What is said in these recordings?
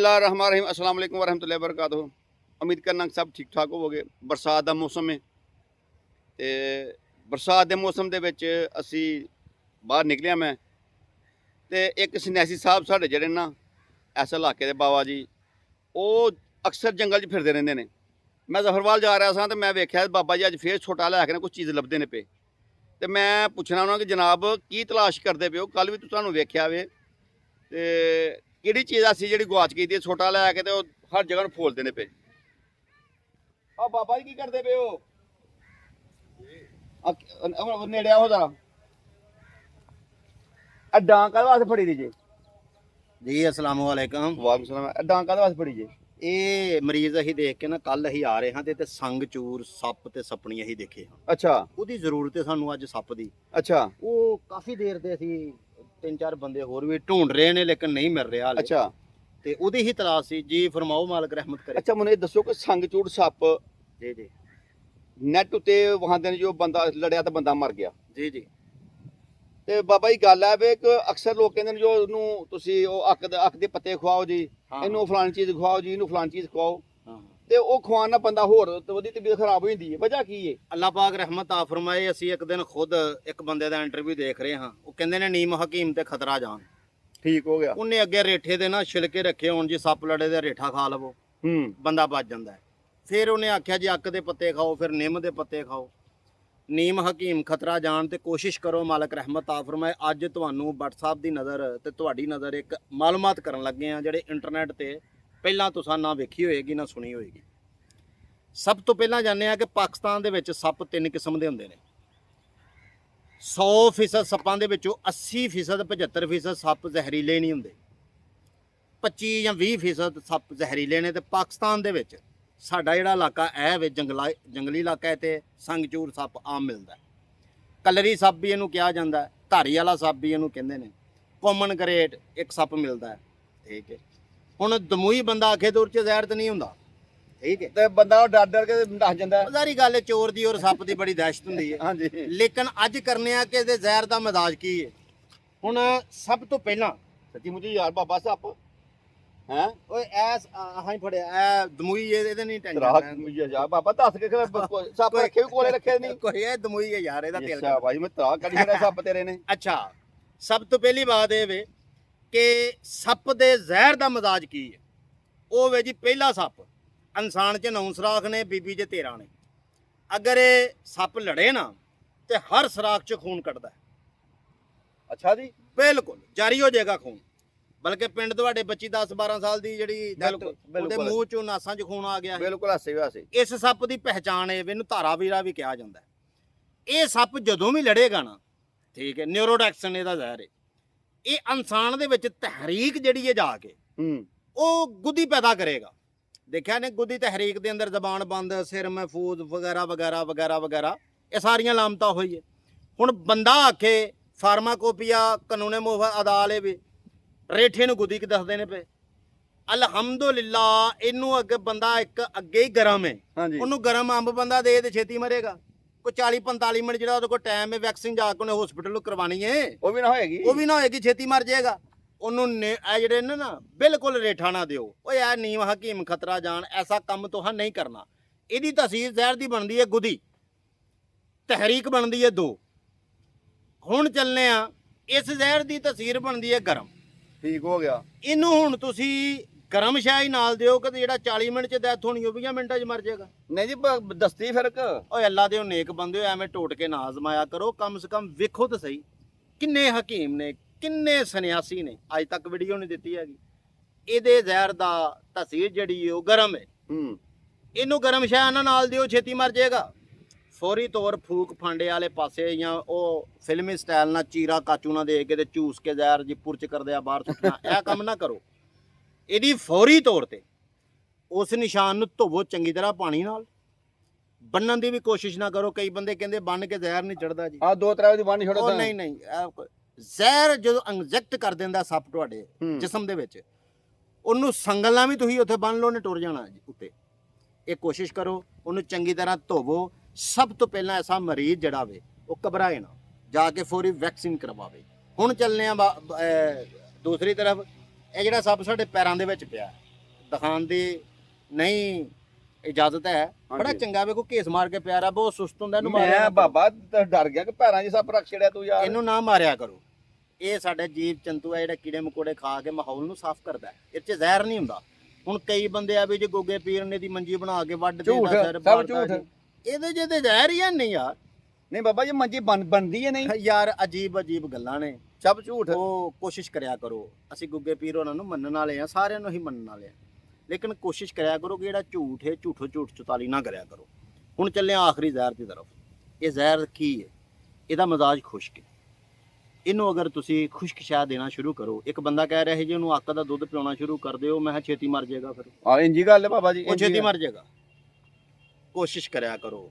रहमान अस्सलाम वालेकुम वरहमतुल्लाहि वबरकातुहू। उम्मीद करना कि सब ठीक ठाक होवोगे। बरसात का मौसम है तो बरसात के मौसम के असी बाहर निकलिया मैं तो एक सन्यासी साहब साढ़े जड़े ना इस इलाके के बाबा जी वो अक्सर जंगल च फिरते रहते हैं। मैं जफरवाल जा रहा था तो मैं वेख्या बाबा जी अज फिर छोटा लैके कुछ चीज़ लभदे ने पे तो मैं पूछना उन्होंने कि जनाब की तलाश करते पे हो। कल भी तुहानू वेख्या वे ते किहड़ी चीज़ ऐसी जी गुआच गई थी छोटा लैके तो हर जगह फोलते ने पे। आ बाबा जी की करते पे हो नेड़े आओ जरा डांग का वास्ते फड़ी दी जी। जी अस्सलाम वालेकुम। वालेकुम सलाम। डांग का वास्ते फड़ी जी। ਇਹ ਮਰੀਜ਼ ਅਸੀਂ ਦੇਖ ਕੇ ਨਾ ਕੱਲ ਅਸੀਂ ਆ ਰਹੇ ਹਾਂ ਤੇ ਸੰਗ ਚੂਰ ਸੱਪ ਤੇ ਸੱਪਣੀ ਅਸੀਂ ਦੇਖੇ ਹਾਂ। अच्छा ਉਹਦੀ ਜ਼ਰੂਰਤ ਹੈ ਸਾਨੂੰ ਅੱਜ ਸੱਪ ਦੀ। अच्छा ਉਹ ਕਾਫੀ ਦੇਰ ਦੇ ਅਸੀਂ ਤਿੰਨ ਚਾਰ ਬੰਦੇ ਹੋਰ ਵੀ ਢੂੰਡ ਰਹੇ ਨੇ ਲੇਕਿਨ ਨਹੀਂ ਮਿਲ ਰਿਹਾ ਹਾਲੇ। अच्छा ਤੇ ਉਹਦੀ ਹੀ ਤਲਾਸ਼ ਸੀ ਜੀ। ਫਰਮਾਓ ਮਾਲਕ ਰਹਿਮਤ ਕਰੇ। अच्छा मैंने दसो कि संग चूड़ सप ਜੀ ਜੀ नैट उत्ते वहां दिन जो बंदा लड़िया तो बंदा मर गया ਜੀ ਜੀ ਤੇ ਬਾਬਾ ਜੀ ਗੱਲ ਹੈ ਵੇ ਕਿ ਅਕਸਰ ਲੋਕ ਕਹਿੰਦੇ ਨੇ ਜੋ ਉਹਨੂੰ ਤੁਸੀਂ ਉਹ ਅੱਕ ਦੇ ਪੱਤੇ ਖਵਾਓ ਜੀ, ਹਾਂ। ਇਹਨੂੰ ਫਲਾਣੀ ਚੀਜ਼ ਖਵਾਓ ਜੀ, ਇਹਨੂੰ ਫਲਾਣੀ ਚੀਜ਼ ਖਵਾਓ ਹਾਂ ਤੇ ਉਹ ਖਵਾਉਣ ਨਾਲ ਬੰਦਾ ਹੋਰ ਤੇ ਉਹਦੀ ਤਬੀਅਤ ਖਰਾਬ ਹੋ ਜਾਂਦੀ ਹੈ। ਵਜ੍ਹਾ ਕੀ ਹੈ? ਅੱਲਾਹ ਪਾਕ ਰਹਿਮਤ ਆ ਫਰਮਾਏ। ਅਸੀਂ ਇੱਕ ਦਿਨ ਖੁਦ ਇੱਕ ਬੰਦੇ ਦਾ ਇੰਟਰਵਿਊ ਦੇਖ ਰਹੇ ਹਾਂ। ਉਹ ਕਹਿੰਦੇ ਨੇ ਨੀਮ ਹਕੀਮ ਤੇ ਖਤਰਾ ਜਾਨ। ਠੀਕ ਹੋ ਗਿਆ। ਉਹਨੇ ਅੱਗੇ ਰੇਠੇ ਦੇ ਨਾ ਛਿਲਕੇ ਰੱਖੇ ਹੋਣ ਜੀ, ਸੱਪ ਲੜੇ ਦੇ ਰੇਠਾ ਖਾ ਲਵੋ ਬੰਦਾ ਬਚ ਜਾਂਦਾ ਹੈ। ਫਿਰ ਉਹਨੇ ਆਖਿਆ ਜੀ ਅੱਕ ਦੇ ਪੱਤੇ ਖਾਓ, ਫਿਰ ਨਿੰਮ ਦੇ ਪੱਤੇ ਖਾਓ। ਨੀਮ ਹਕੀਮ ਖਤਰਾ ਜਾਣ ਤੇ ਕੋਸ਼ਿਸ਼ ਕਰੋ ਮਾਲਕ ਰਹਿਮਤ ਆ ਫਰਮਾਏ। ਅੱਜ ਤੁਹਾਨੂੰ WhatsApp ਦੀ ਨਜ਼ਰ ਤੇ ਤੁਹਾਡੀ ਨਜ਼ਰ ਇੱਕ ਮਾਲੂਮਾਤ ਕਰਨ ਲੱਗੇ ਆ ਜਿਹੜੇ ਇੰਟਰਨੈਟ ਤੇ ਪਹਿਲਾਂ ਤੁਸੀਂ ਨਾ ਵੇਖੀ ਹੋਏਗੀ ਨਾ ਸੁਣੀ ਹੋਏਗੀ। ਸਭ ਤੋਂ ਪਹਿਲਾਂ ਜਾਣਦੇ ਆ ਕਿ ਪਾਕਿਸਤਾਨ ਦੇ ਵਿੱਚ ਸੱਪ ਤਿੰਨ ਕਿਸਮ ਦੇ ਹੁੰਦੇ ਨੇ। 100% ਸੱਪਾਂ ਦੇ ਵਿੱਚੋਂ 80% 75% ਸੱਪ ਜ਼ਹਿਰੀਲੇ ਨਹੀਂ ਹੁੰਦੇ। 25 ਜਾਂ 20% ਸੱਪ ਜ਼ਹਿਰੀਲੇ ਨੇ। ਤੇ ਪਾਕਿਸਤਾਨ ਦੇ ਵਿੱਚ ਸਾਡਾ ਜਿਹੜਾ ਇਲਾਕਾ ਹੈ ਵੇ ਜੰਗਲੀ ਇਲਾਕਾ ਹੈ ਤੇ ਸੰਗਚੂਰ ਸੱਪ ਆਮ ਮਿਲਦਾ। ਕਲਰੀ ਸੱਪ ਵੀ ਇਹਨੂੰ ਕਿਹਾ ਜਾਂਦਾ, ਧਾਰੀ ਵਾਲਾ ਸੱਪ ਵੀ ਇਹਨੂੰ ਕਹਿੰਦੇ ਨੇ। ਕਾਮਨ ਗ੍ਰੇਟ ਇੱਕ ਸੱਪ ਮਿਲਦਾ ਹੈ। ਠੀਕ ਹੈ। ਹੁਣ ਦਮੂਈ ਬੰਦਾ ਆਖੇ ਦੂਰ 'ਚ ਜ਼ਹਿਰ ਤਾਂ ਨਹੀਂ ਹੁੰਦਾ। ਠੀਕ ਹੈ। ਤੇ ਬੰਦਾ ਡਰ ਕੇ ਦੱਸ ਜਾਂਦਾ। ਸਾਰੀ ਗੱਲ ਹੈ ਚੋਰ ਦੀ ਔਰ ਸੱਪ ਦੀ ਬੜੀ ਦਹਿਸ਼ਤ ਹੁੰਦੀ ਹੈ। ਹਾਂਜੀ ਲੇਕਿਨ ਅੱਜ ਕਰਨੇ ਆ ਕਿ ਇਹਦੇ ਜ਼ਹਿਰ ਦਾ ਮਿਜ਼ਾਜ ਕੀ ਹੈ। ਹੁਣ ਸਭ ਤੋਂ ਪਹਿਲਾਂ ਸੱਚੀ ਮੁੱਚੀ ਯਾਰ ਬਾਬਾ ਸੱਪ ਹੈ ਓਏ ਐਸ ਆਹਾਂ ਹੀ ਫੜਿਆ ਐ ਦਮੂਈ ਇਹਦੇ ਨਹੀਂ ਰਾਤ ਟੈਨਸ਼ਨ। ਯਾਰ ਬਾਬਾ ਦੱਸ ਕੇ ਸੱਪ ਰੱਖੇ ਵੀ ਕੋਲੇ ਰੱਖੇ ਨਹੀਂ। ਕੋਈ ਇਹ ਦਮੂਈ ਹੈ ਯਾਰ, ਇਹਦਾ ਤੇਲ ਅੱਛਾ ਭਾਈ ਮੈਂ ਤਾਂ ਕੱਢ ਛੜਿਆ ਸੱਪ ਤੇਰੇ ਨੇ। ਅੱਛਾ, ਸਭ ਤੋਂ ਪਹਿਲੀ ਬਾਤ ਇਹ ਵੇ ਕਿ ਸੱਪ ਦੇ ਜ਼ਹਿਰ ਦਾ ਮਿਜ਼ਾਜ ਕੀ ਹੈ। ਉਹ ਵੇ ਜੀ ਪਹਿਲਾ ਸੱਪ ਇਨਸਾਨ 'ਚ 9 ਸਰਾਖ ਨੇ, ਬੀਬੀ 'ਚ 13 ਨੇ। ਅਗਰ ਇਹ ਸੱਪ ਲੜੇ ਨਾ ਤੇ ਹਰ ਸਰਾਖ 'ਚ ਖੂਨ ਕੱਢਦਾ ਹੈ। ਅੱਛਾ ਜੀ ਬਿਲਕੁਲ ਜਾਰੀ ਹੋ ਜਾਏਗਾ ਖੂਨ। ਬਲਕਿ ਪਿੰਡ ਤੁਹਾਡੇ ਬੱਚੀ 10-12 ਸਾਲ ਦੀ ਜਿਹੜੀ ਉਹਦੇ ਮੂੰਹ 'ਚੋਂ ਨਾਸਾਂ 'ਚ ਖੂਨ ਆ ਗਿਆ। ਬਿਲਕੁਲ ਹਾਸੇ ਹਾਸੇ। ਇਸ ਸੱਪ ਦੀ ਪਹਿਚਾਣ ਹੈ, ਇਹਨੂੰ ਧਾਰਾ ਵੀਰਾ ਵੀ ਕਿਹਾ ਜਾਂਦਾ। ਇਹ ਸੱਪ ਜਦੋਂ ਵੀ ਲੜੇਗਾ ਨਾ, ਠੀਕ ਹੈ, ਨਿਊਰੋਟਾਕਸਿਨ ਇਹਦਾ ਜ਼ਹਿਰ ਹੈ। ਇਹ ਇਨਸਾਨ ਦੇ ਵਿੱਚ ਤਹਿਰੀਕ ਜਿਹੜੀ ਹੈ ਜਾ ਕੇ ਉਹ ਗੁੱਦੀ ਪੈਦਾ ਕਰੇਗਾ। ਦੇਖਿਆ ਨੇ ਗੁੱਦੀ ਤਹਿਰੀਕ ਦੇ ਅੰਦਰ ਜ਼ਬਾਨ ਬੰਦ, ਸਿਰ ਮਹਿਫੂਜ਼ ਵਗੈਰਾ ਵਗੈਰਾ ਵਗੈਰਾ ਵਗੈਰਾ, ਇਹ ਸਾਰੀਆਂ ਲਾਮਤਾਂ ਹੋਈ ਹੈ। ਹੁਣ ਬੰਦਾ ਆਖੇ ਫਾਰਮਾਕੋਪੀਆ ਕਾਨੂੰਨੇ ਮੁਫਤ ਅਦਾਲੇ ਵੀ ਰੇਠੇ ਨੂੰ ਗੁੱਦੀ ਕਿ ਦੱਸਦੇ ਨੇ ਪਏ। ਅਲਹਮਦੁਲਿਲਾ ਇਹਨੂੰ ਅੱਗੇ ਬੰਦਾ ਇੱਕ ਅੱਗੇ ਹੀ ਗਰਮ ਹੈ, ਉਹਨੂੰ ਗਰਮ ਅੰਬ ਬੰਦਾ ਦੇ ਤੇ ਛੇਤੀ ਮਰੇਗਾ। ਕੋਈ 40-45 ਮਿੰਟ ਜਿਹੜਾ ਉਹਦੇ ਕੋਲ ਟਾਈਮ ਹੈ ਵੈਕਸੀਨ ਜਾ ਕੇ ਉਹਨੇ ਹਸਪੀਟਲ ਨੂੰ ਕਰਵਾਉਣੀ ਹੈ, ਉਹ ਵੀ ਨਾ ਹੋਏਗੀ, ਛੇਤੀ ਮਰ ਜਾਏਗਾ। ਉਹਨੂੰ ਇਹ ਜਿਹੜੇ ਨੇ ਨਾ ਬਿਲਕੁਲ ਰੇਠਾ ਨਾ ਦਿਓ। ਓਏ ਇਹ ਨੀਮ ਹਕੀਮ ਖਤਰਾ ਜਾਣ, ਐਸਾ ਕੰਮ ਤੁਹਾਂ ਨਹੀਂ ਕਰਨਾ। ਇਹਦੀ ਤਸੀਰ ਜ਼ਹਿਰ ਦੀ ਬਣਦੀ ਹੈ ਗੁੱਦੀ, ਤਹਿਰੀਕ ਬਣਦੀ ਹੈ 2। ਹੁਣ ਚੱਲਨੇ ਆ, ਇਸ ਜ਼ਹਿਰ ਦੀ ਤਸੀਰ ਬਣਦੀ ਹੈ ਗਰਮ। ਠੀਕ ਹੋ ਗਿਆ। ਇਹਨੂੰ ਹੁਣ ਤੁਸੀਂ ਗਰਮ ਸ਼ਾਹੀ ਨਾਲ ਦਿਓ ਕਿ ਜਿਹੜਾ 40 ਮਿੰਟ 'ਚ ਡੈਥ ਹੋਣੀ ਉਹ 20 ਮਿੰਟਾਂ 'ਚ ਮਰ ਜਾਏਗਾ। ਨਹੀਂ ਜੀ ਦਸਤੀ ਫਰਕ। ਓਏ ਅੱਲਾ ਦੇ ਨੇਕ ਬੰਦੇ ਹੋ, ਐਵੇਂ ਟੋਟ ਕੇ ਨਾ ਆਜ਼ਮਾਇਆ ਕਰੋ। ਕਮ ਸੇ ਕਮ ਵੇਖੋ ਤਾਂ ਸਹੀ ਕਿੰਨੇ ਹਕੀਮ ਨੇ, ਕਿੰਨੇ ਸੰਨਿਆਸੀ ਨੇ, ਅੱਜ ਤੱਕ ਵੀਡੀਓ ਨਹੀਂ ਦਿੱਤੀ ਹੈਗੀ। ਇਹਦੇ ਜ਼ਹਿਰ ਦਾ ਤਸੀਰ ਜਿਹੜੀ ਹੈ ਉਹ ਗਰਮ ਹੈ। ਇਹਨੂੰ ਗਰਮ ਸ਼ਾਹ ਨਾਲ ਦਿਓ, ਛੇਤੀ ਮਰ ਜਾਏਗਾ। ਫੌਰੀ ਤੌਰ ਫੂਕ ਫਾਂਡੇ ਵਾਲੇ ਪਾਸੇ ਜਾਂ ਉਹ ਫਿਲਮੀ ਸਟਾਈਲ ਨਾਲ ਚੀਰਾ ਕਾਚੂ ਨਾ ਦੇ ਕੇ ਤੇ ਚੂਸ ਕੇ ਜ਼ਹਿਰ ਜੀ ਪੁਰਚ ਕਰਦੇ ਆ ਬਾਹਰ ਸੁੱਟਣਾ, ਇਹ ਕੰਮ ਨਾ ਕਰੋ। ਇਹਦੀ ਫੌਰੀ ਤੌਰ ਤੇ ਉਸ ਨਿਸ਼ਾਨ ਨੂੰ ਧੋਵੋ ਚੰਗੀ ਤਰ੍ਹਾਂ ਪਾਣੀ ਨਾਲ। ਬੰਨਣ ਦੀ ਵੀ ਕੋਸ਼ਿਸ਼ ਨਾ ਕਰੋ। ਕਈ ਬੰਦੇ ਕਹਿੰਦੇ ਬੰਨ ਕੇ ਜ਼ਹਿਰ ਨਹੀਂ ਚੜਦਾ ਜੀ। ਆ 2-3 ਦੀ ਬੰਨ ਛੱਡੋ। ਨਹੀਂ ਜ਼ਹਿਰ ਜਦੋਂ ਇੰਜੈਕਟ ਕਰ ਦਿੰਦਾ ਸੱਪ ਤੁਹਾਡੇ ਜਿਸਮ ਦੇ ਵਿੱਚ, ਉਹਨੂੰ ਸੰਗਲ ਨਾਲ ਵੀ ਤੁਸੀਂ ਉੱਥੇ ਬੰਨ ਲਓ, ਉਹਨੇ ਟੁਰ ਜਾਣਾ ਜੀ ਉੱਤੇ। ਇਹ ਕੋਸ਼ਿਸ਼ ਕਰੋ, ਉਹਨੂੰ ਚੰਗੀ ਤਰ੍ਹਾਂ ਧੋਵੋ। ਸਭ ਤੋਂ ਪਹਿਲਾਂ ਐਸਾ ਮਰੀਜ਼ ਜਿਹੜਾ ਵੇ ਉਹ ਘਬਰਾਏ ਨਾ, ਜਾ ਕੇ ਫੌਰੀ ਵੈਕਸੀਨ ਕਰਵਾਵੇ। ਹੁਣ ਚੱਲਨੇ ਆ ਦੂਸਰੀ ਤਰਫ। ਇਹ ਜਿਹੜਾ ਸੱਪ ਸਾਡੇ ਪੈਰਾਂ ਦੇ ਵਿੱਚ ਪਿਆ, ਦਿਖਾਉਣ ਦੀ ਨਹੀਂ ਇਜਾਜ਼ਤ ਹੈ। ਬੜਾ ਹਾਂਜੀ। ਚੰਗਾ ਵੇਖੋ ਘੇਸ ਮਾਰ ਕੇ ਪਿਆਰਾ, ਬਹੁਤ ਸੁਸਤ ਹੁੰਦਾ, ਇਹਨੂੰ ਮਾਰਿਆ ਨਾ ਮੈਂ ਕਰੋ। ਬਾਬਾ ਤਾਂ ਡਰ ਗਿਆ ਕਿ ਪੈਰਾਂ 'ਚ ਸੱਪ ਰੱਖ ਛੜਿਆ ਤੂੰ ਯਾਰ। ਇਹਨੂੰ ਨਾ ਮਾਰਿਆ ਕਰੋ। ਇਹ ਸਾਡੇ ਜੀਵ ਜੰਤੂ ਹੈ ਜਿਹੜਾ ਕੀੜੇ ਮਕੌੜੇ ਖਾ ਕੇ ਮਾਹੌਲ ਨੂੰ ਸਾਫ਼ ਕਰਦਾ ਹੈ। ਇਹ 'ਚ ਜ਼ਹਿਰ ਨਹੀਂ ਹੁੰਦਾ। ਹੁਣ ਕਈ ਬੰਦੇ ਆ ਵੀ ਜੇ ਗੋਗੇ ਪੀਰ ਨੇ ਦੀ ਮੰਜੀ ਬਣਾ ਕੇ ਵੱਢ ਝੂਠ, ਦੇਦਾ ਸਿਰ ਸਭ ਪਾੜਦਾ ਝੂਠ। ਜੀ। ਇਹਦੇ ਜੇ ਤੇ ਜ਼ਹਿਰ ਹੀ ਹੈ ਨਹੀਂ ਯਾਰ। ਨਹੀਂ ਬਾਬਾ ਜੀ ਮੰਜੀ ਬਣਦੀ ਹੈ ਨਹੀਂ, ਯਾਰ ਅਜੀਬ ਗੱਲਾਂ ਨੇ। ਸਭ ਝੂਠ। ਉਹ ਕੋਸ਼ਿਸ਼ ਕਰਿਆ ਕਰੋ। ਅਸੀਂ ਗੁੱਗੇ ਪੀਰ ਉਹਨਾਂ ਨੂੰ ਮੰਨਣ ਵਾਲੇ ਆ, ਸਾਰਿਆਂ ਨੂੰ ਹੀ ਮੰਨਣ ਵਾਲੇ ਆ, ਲੇਕਿਨ ਕੋਸ਼ਿਸ਼ ਕਰਿਆ ਕਰੋ ਕਿ ਜਿਹੜਾ ਝੂਠ ਹੈ ਝੂਠੋ ਝੂਠ ਚੁਤਾਲੀ ਨਾ ਕਰਿਆ ਕਰੋ। ਹੁਣ ਚੱਲੇ ਆ ਆਖਰੀ ਜ਼ਹਿਰ ਦੀ ਤਰਫ। ਇਹ ਜ਼ਹਿਰ ਕੀ ਹੈ? ਇਹਦਾ ਮਜ਼ਾਜ ਖੁਸ਼ਕ ਹੈ। ਇਹਨੂੰ ਅਗਰ ਤੁਸੀਂ ਖੁਸ਼ਕ ਸ਼ਾਹ ਦੇਣਾ ਸ਼ੁਰੂ ਕਰੋ, ਇੱਕ ਬੰਦਾ ਕਹਿ ਰਿਹਾ ਹੈ ਜੀ ਉਹਨੂੰ ਅੱਕ ਦਾ ਦੁੱਧ ਪਿਲਾਉਣਾ ਸ਼ੁਰੂ ਕਰ ਦਿਓ, ਮੈਂ ਕਿਹਾ ਛੇਤੀ ਮਰ ਜਾਏਗਾ, ਫਿਰ ਆ ਇੰਜੀ ਗੱਲ ਹੈ ਬਾਬਾ ਜੀ, ਉਹ ਛੇਤੀ ਮਰ ਜਾਏਗਾ। ਕੋਸ਼ਿਸ਼ ਕਰਿਆ ਕਰੋ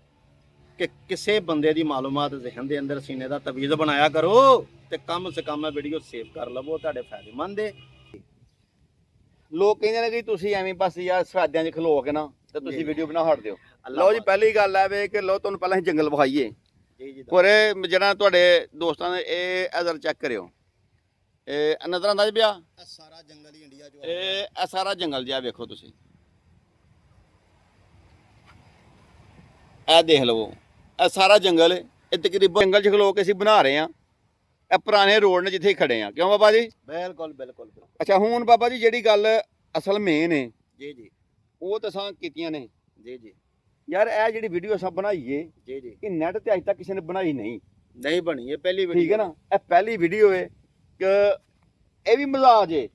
ਕਿ ਕਿਸੇ ਬੰਦੇ ਦੀ ਮਾਲੂਮਾਤ ਜ਼ਿਹਨ ਦੇ ਅੰਦਰ ਸੀਨੇ ਦਾ ਤਵੀਜ਼ ਬਣਾਇਆ ਕਰੋ ਤੇ ਕਮ ਸੇ ਕਮ ਇਹ ਵੀਡੀਓ ਸੇਵ ਕਰ ਲਵੋ, ਤੁਹਾਡੇ ਫਾਇਦੇਮੰਦ ਹੈ। ਲੋਕ ਕਹਿੰਦੇ ਨੇ ਕਿ ਤੁਸੀਂ ਐਵੇਂ ਬਸ ਯਾਰ ਸਵਾਦਿਆਂ 'ਚ ਖਲੋ ਕੇ ਨਾ ਤੇ ਤੁਸੀਂ ਜੀ। ਵੀਡੀਓ ਬਣਾ ਹਟ ਦਿਓ। ਅੱਲਾਹ ਲਓ ਜੀ, ਪਾਕ। ਪਹਿਲੀ ਗੱਲ ਹੈ ਵੇ ਕਿ ਲਓ ਤੁਹਾਨੂੰ ਪਹਿਲਾਂ ਅਸੀਂ ਜੰਗਲ ਵਿਖਾਈਏ। ਜੀ ਜੀ ਪਰ ਇਹ ਜਿਹੜਾ ਤੁਹਾਡੇ ਦੋਸਤਾਂ ਨੇ ਇਹ ਅਜ਼ਰ ਚੈੱਕ ਕਰਿਓ, ਇਹ ਨਜ਼ਰ ਆਉਂਦਾ ਜੀ ਪਿਆ, ਇਹ ਸਾਰਾ ਜੰਗਲ ਹੀ ਇੰਡੀਆ ਜੋ ਇਹ ਸਾਰਾ ਜੰਗਲ ਜਿਹਾ ਵੇਖੋ ਤੁਸੀਂ, ਇਹ ਦੇਖ ਲਵੋ, ਇਹ ਸਾਰਾ ਜੰਗਲ, ਇਹ ਤਕਰੀਬਨ ਜੰਗਲ 'ਚ ਖਲੋ ਕੇ ਅਸੀਂ ਬਣਾ ਰਹੇ ਆ। ਇਹ ਪੁਰਾਣੇ ਰੋਡ ਨੇ ਜਿੱਥੇ ਖੜੇ ਆ, ਕਿਉਂ ਬਾਬਾ ਜੀ? ਬਿਲਕੁਲ ਬਿਲਕੁਲ ਬਿਲਕੁਲ। ਅੱਛਾ, ਹੁਣ ਬਾਬਾ ਜੀ ਜਿਹੜੀ ਗੱਲ ਅਸਲ ਮੇਨ ਹੈ ਜੀ ਜੀ ਉਹ ਤਾਂ ਸਾਂ ਕੀਤੀਆਂ ਨੇ ਜੀ ਜੀ ਯਾਰ। ਇਹ ਜਿਹੜੀ ਵੀਡੀਓ ਸਭ ਬਣਾਈਏ ਜੀ ਜੀ ਇਹ ਨੈਟ ਤੇ ਅੱਜ ਤੱਕ ਕਿਸੇ ਨੇ ਬਣਾਈ ਨਹੀਂ, ਨਹੀਂ ਬਣੀ, ਇਹ ਪਹਿਲੀ ਠੀਕ ਹੈ ਨਾ? ਇਹ ਪਹਿਲੀ ਵੀਡੀਓ ਹੈ ਕਿ ਇਹ ਵੀ ਮਜ਼ਾਜ ਹੈ,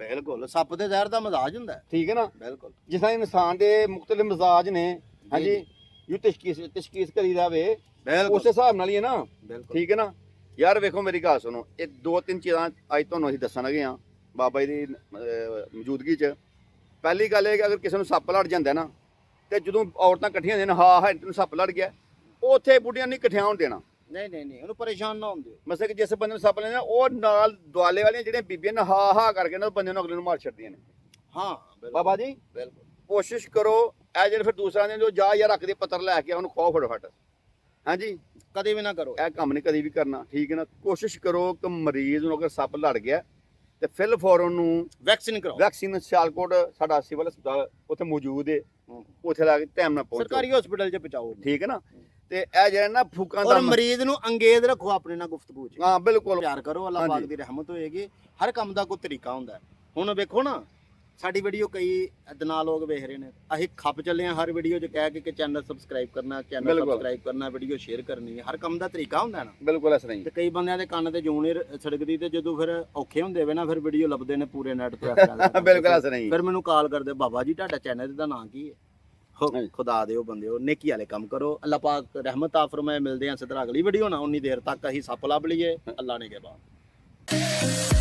ਬਿਲਕੁਲ ਸੱਪ ਦੇ ਜ਼ਹਿਰ ਦਾ ਮਜ਼ਾਜ ਹੁੰਦਾ ਹੈ। ਠੀਕ ਹੈ ਨਾ? ਬਿਲਕੁਲ ਜਿਸ ਤਰ੍ਹਾਂ ਇਨਸਾਨ ਦੇ ਮੁਖਤਲਿਫ ਮਜ਼ਾਜ ਨੇ, ਹਾਂਜੀ, ਜੀ। ਯੂ ਤਸ਼ਖੀਸ ਕਰੀਦਾ ਵੇ ਬਿਲਕੁਲ ਉਸ ਹਿਸਾਬ ਨਾਲ ਹੀ ਹੈ ਨਾ, ਬਿਲਕੁਲ ਠੀਕ ਹੈ ਨਾ? ਯਾਰ ਵੇਖੋ ਮੇਰੀ ਗੱਲ ਸੁਣੋ, ਇਹ ਦੋ ਤਿੰਨ ਚੀਜ਼ਾਂ ਅੱਜ ਤੁਹਾਨੂੰ ਅਸੀਂ ਦੱਸਣ ਲੱਗੇ ਆ ਬਾਬਾ ਜੀ ਦੀ ਮੌਜੂਦਗੀ 'ਚ। ਪਹਿਲੀ ਗੱਲ ਇਹ ਕਿ ਅਗਰ ਕਿਸੇ ਨੂੰ ਸੱਪ ਲੜ ਜਾਂਦਾ ਨਾ, ਤੇ ਜਦੋਂ ਔਰਤਾਂ ਇਕੱਠੀਆਂ ਹੁੰਦੀਆਂ ਨੇ, ਹਾਂ ਤੈਨੂੰ ਸੱਪ ਲੜ ਗਿਆ, ਉਹ ਉੱਥੇ ਬੁੱਢੀਆਂ ਨਹੀਂ ਇਕੱਠਿਆਂ ਹੋਣ ਦੇਣਾ। ਨਹੀਂ ਉਹਨੂੰ ਪਰੇਸ਼ਾਨ ਨਾ ਹੁੰਦੇ। ਮਸਲੇ ਕਿ ਜਿਸ ਬੰਦੇ ਨੂੰ ਸੱਪ ਲੈਣਾ, ਉਹ ਨਾਲ ਦੁਆਲੇ ਵਾਲੀਆਂ ਜਿਹੜੀਆਂ ਬੀਬੀਆਂ ਨੇ ਹਾਂ ਕਰਕੇ ਨਾ ਬੰਦੇ ਨੂੰ ਅਗਲੇ ਨੂੰ ਮਾਰ ਛੱਡਦੀਆਂ ਨੇ। ਹਾਂ ਬਿਲਕੁਲ ਬਾਬਾ ਜੀ ਬਿਲਕੁਲ ਕੋਸ਼ਿਸ਼ ਕਰੋ, ਇਹ ਜਿਹੜੇ ਫਿਰ ਦੂਸਰਾ ਨੇ ਜੋ ਜਾ ਜਾਂ ਰੱਖਦੇ ਪੱਤਰ ਲੈ ਕੇ ਉਹਨੂੰ ਖਾਓ ਫਟਾਫਟ, ਹਾਂਜੀ, ਕਦੇ ਵੀ ਨਾ ਕਰੋ। ਇਹ ਕੰਮ ਨਹੀਂ ਕਦੀ ਵੀ ਕਰਨਾ, ਠੀਕ ਹੈ ਨਾ? ਕੋਸ਼ਿਸ਼ ਕਰੋ ਕਿ ਮਰੀਜ਼ ਨੂੰ ਅਗਰ ਸੱਪ ਲੜ ਗਿਆ ਤੇ ਫਿਲ ਫੌਰਨ ਨੂੰ ਵੈਕਸੀਨ ਕਰਾਓ। ਵੈਕਸੀਨ ਸਿਆਲਕੋਟ ਸਾਡਾ ਸਿਵਲ ਹਸਪਤਾਲ ਉੱਥੇ ਮੌਜੂਦ ਹੈ, ਉੱਥੇ ਲਾ ਕੇ ਟਾਈਮ ਨਾਲ ਪਹੁੰਚੋ, ਸਰਕਾਰੀ ਹਸਪੀਟਲ 'ਚ ਪਹੁੰਚਾਓ। ਠੀਕ ਹੈ ਨਾ? ਤੇ ਇਹ ਜਿਹੜਾ ਨਾ ਫੂਕਾਂ ਔਰ ਦਾ ਮਰੀਜ਼ ਨੂੰ ਅੰਗੇਜ਼ ਰੱਖੋ ਆਪਣੇ ਨਾਲ ਗੁਫ਼ਤਗੂ 'ਚ। ਹਾਂ ਬਿਲਕੁਲ ਪਿਆਰ ਕਰੋ, ਅੱਲਾਹ ਪਾਕ ਦੀ ਰਹਿਮਤ ਹੋਏਗੀ। ਹਰ ਕੰਮ ਦਾ ਕੋਈ ਤਰੀਕਾ ਹੁੰਦਾ ਹੈ। ਹੁਣ ਵੇਖੋ ਨਾ, ਸਾਡੀ ਵੀਡੀਓ ਕਈ ਦਿਨਾਂ ਲੋਕ ਵੇਖ ਰਹੇ ਨੇ, ਅਸੀਂ ਖੱਪ ਚੱਲੇ ਆ ਹਰ ਵੀਡੀਓ 'ਚ ਕਹਿ ਕੇ ਕਿ ਚੈਨਲ ਸਬਸਕ੍ਰਾਈਬ ਕਰਨਾ, ਚੈਨਲ ਬਿਲਕੁਲ। ਸਬਸਕ੍ਰਾਈਬ ਕਰਨਾ, ਵੀਡੀਓ ਸ਼ੇਅਰ ਕਰਨੀ ਹੈ। ਹਰ ਕੰਮ ਦਾ ਤਰੀਕਾ ਹੁੰਦਾ ਨਾ। ਬਿਲਕੁਲ ਇਸ ਤਰ੍ਹਾਂ ਹੀ ਤੇ ਕਈ ਬੰਦਿਆਂ ਦੇ ਕੰਨ ਤੇ ਜੂੰ ਨਹੀਂ ਸੜਕਦੀ, ਤੇ ਜਦੋਂ ਫਿਰ ਔਖੇ ਹੁੰਦੇ ਵੇ ਨਾ, ਫਿਰ ਵੀਡੀਓ ਲੱਭਦੇ ਨੇ ਪੂਰੇ ਨੈਟ ਤੇ। ਬਿਲਕੁਲ ਇਸ ਤਰ੍ਹਾਂ ਹੀ। ਫਿਰ ਮੈਨੂੰ ਕਾਲ ਕਰਦੇ, ਬਾਬਾ ਜੀ ਤੁਹਾਡਾ ਚੈਨਲ ਦਾ ਨਾਂ ਕੀ ਹੈ? ਖੁਦਾ ਦਿਓ ਬੰਦਿਓ, ਨੇਕੀ ਵਾਲੇ ਕੰਮ ਕਰੋ। ਅੱਲਾਹ ਪਾਕ ਰਹਿਮਤ ਆ ਫਰਮਾਏ। ਮਿਲਦੇ ਹਾਂ ਸਿੱਧਾ ਅਗਲੀ ਵੀਡੀਓ ਨਾਲ। ਉਨੀ ਦੇਰ ਤੱਕ ਅਸੀਂ ਸੱਪ ਲੱਭ ਲਈਏ, ਅੱਲਾਹ ਨੇ ਕੇ ਬਾਅਦ।